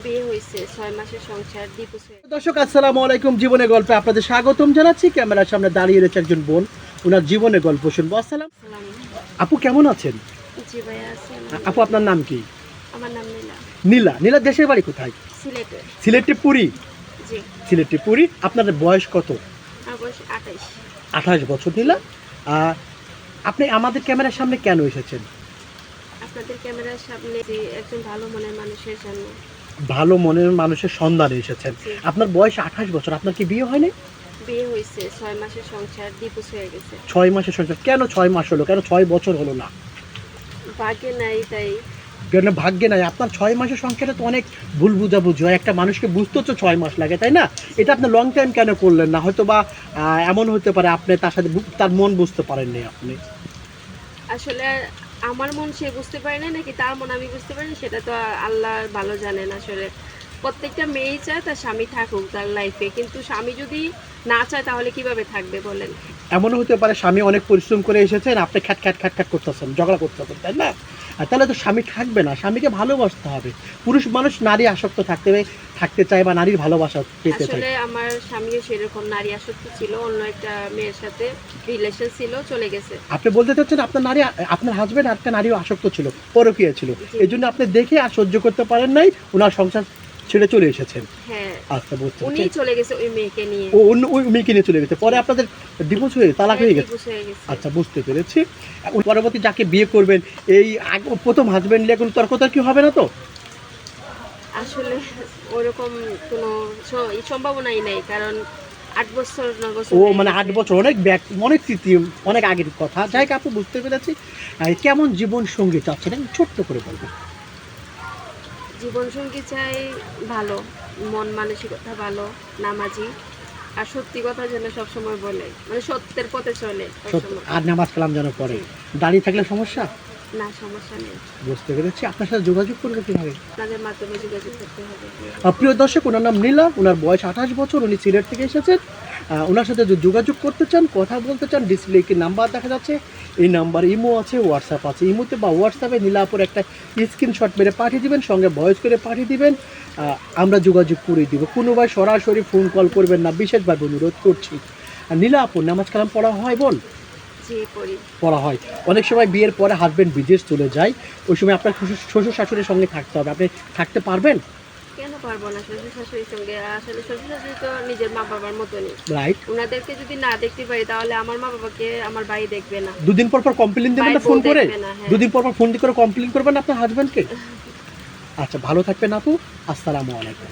বিয়ে হইছে 6 মাসের সংসার ডিভোর্স হয়ে দর্শক আসসালামু আলাইকুম, জীবনের গল্পে আপনাদের স্বাগতম জানাচ্ছি। ক্যামেরার সামনে দাঁড়িয়ে রয়েছে একজন বোন, ওনার জীবনের গল্প শুনবো। আসসালাম সালাম। আপু, কেমন আছেন? জি ভাইয়া আছে। আপু, আপনার নাম কি? আমার নাম নীলা। নীলা। নীলা দেশের বাড়ি কোথায়? সিলেটে। সিলেটে পুরী। জি। সিলেটে পুরী। আপনার বয়স কত? আমার বয়স 28। 28 বছর। নীলা, আপনি আমাদের ক্যামেরার সামনে কেন এসেছেন? আপনাদের ক্যামেরার সামনে যে একজন ভালো মনের মানুষের জন্য। ভালো মনের মানুষের সন্ধানে এসেছেন। জি। আপনার বয়স 28 বছর, আপনার কি বিয়ে হয়নি? বিয়ে হইছে 6 মাসের সংসার ডিভোর্স হয়ে গেছে। 6 মাসের সংসার। কেন 6 মাস হলো, কেন 6 বছর হলো না? ভাগ্যে নাই তাই। কেন ভাগ্যে নাই? আপনার 6 মাসের সংসারে তো অনেক ভুল বুঝাবুঝি হয়, একটা মানুষকে বুঝতে তো 6 মাস লাগে, তাই না? এটা আপনি লং টাইম কেন করলেন না? হয়তো বা এমন হতে পারে আপনি তার সাথে তার মন বুঝতে পারেননি আপনি। আসলে আমার মন সে বুঝতে পারে না নাকি তার মন আমি বুঝতে পারি সেটা তো আল্লাহ ভালো জানেন। আসলে প্রত্যেকটা মেয়েই চায় তার স্বামী থাকুক তার লাইফে, কিন্তু স্বামী যদি না চায় তাহলে কিভাবে থাকবে বলেন? এমনও হতে পারে স্বামী অনেক পরিশ্রম করে এসেছেন, আপনি খ্যাট খ্যাট খ্যাট খ্যাট করতেছেন, ঝগড়া করতেছেন, তাই না? আর তাহলে তো স্বামী থাকবে না। স্বামীকে ভালোবাসতে হবে। পুরুষ মানুষ নারী আসক্ত থাকতে চায় বা নারীর ভালোবাসা পেতে চায়। আসলে আমার স্বামীও সেরকম নারী আসক্ত ছিল, অন্য একটা মেয়ের সাথে রিলেশন ছিল, চলে গেছে। আপনি বলতে চাচ্ছেন আপনার নারী, আপনার হাজবেন্ড একটা নারীও আসক্ত ছিল, পরকীয়া ছিল, এই জন্য আপনি দেখে আর সহ্য করতে পারেন নাই, ওনার সংসার ছেড়ে চলে এসেছেন। হ্যাঁ, আচ্ছা, বুঝতে উনি পারছি। চলে গেছে ওই মেয়েকে নিয়ে। ও অন্য ওই মেয়েকে নিয়ে চলে গেছে, পরে আপনাদের ডিভোর্স হয়ে তালাক হয়ে গেছে? ডিভোর্স হয়ে গেছে। আচ্ছা, বুঝতে পেরেছি। এখন পরবর্তী যাকে বিয়ে করবেন, এই প্রথম হাজবেন্ড নিয়ে কোনো তর্কতর্কি হবে না তো? আসলে ওরকম কোনো সম্ভাবনাই নেই, কারণ 8 বছর 9 বছর ও হয়ে মানে গেছে। 8 বছর অনেক অনেক স্মৃতি, অনেক আগের কথা। যাই হোক আপু, বুঝতে পেরেছি। কেমন জীবন সঙ্গী চাচ্ছেন একটু ছোট্ট করে বলবেন? জীবনসঙ্গী চাই ভালো, মন মানসিকতা ভালো, নামাজি, আর সত্যি কথা যেন সবসময় বলে, মানে সত্যের পথে চলে সবসময়। আর নামাজ কালাম যেন পড়ে। দাঁড়িয়ে থাকলে সমস্যা? না, সমস্যা নেই। বুঝতে পেরেছি। আপনার সাথে যোগাযোগ করবে কীভাবে? আপনাদের মাধ্যমে যোগাযোগ করতে হবে। প্রিয় দর্শক, ওনার নাম নীলা, ওনার বয়স 28 বছর, উনি সিলেট থেকে এসেছেন। ওনার সাথে যদি যোগাযোগ করতে চান, কথা বলতে চান, ডিসপ্লে কি নাম্বার দেখা যাচ্ছে, এই নাম্বার ইমো আছে, হোয়াটসঅ্যাপ আছে। ইমোতে বা হোয়াটসঅ্যাপে নীলাপুর একটা স্ক্রিনশট মেরে পাঠিয়ে দিবেন, সঙ্গে ভয়েস করে পাঠিয়ে দিবেন, আমরা যোগাযোগ করে দিব। কোনো ভাই সরাসরি ফোন কল করবেন না, বিশেষভাবে অনুরোধ করছি। আর নীলাপুর নামাজ কালাম পড়া হয় বোন? জি, পড়ি। পড়া হয়। অনেক সময় বিয়ের পরে হাজবেন্ড বিদেশ চলে যায়, ওই সময় আপনার শ্বশুর শাশুড়ির সঙ্গে থাকতে হবে। আপনি থাকতে পারবেন? কেন পারবো না? শ্বশুর শাশুড়ির সঙ্গে আসলে শ্বশুর শাশুড়ি তো নিজের মা বাবার মতনই। রাইট। ওনাদেরকে যদি না দেখতে পারি তাহলে আমার মা বাবাকে আমার ভাই দেখবে না। দুদিন পর পর কমপ্লেন দেবেন না ভাইয়ের ফোন বউ করে? দেখবে না, হ্যাঁ। দুদিন পর পর ফোন করে কমপ্লেন করবেন আপনার হাজবেন্ডকে? আচ্ছা, ভালো থাকবেন আপু। আসসালামু আলাইকুম।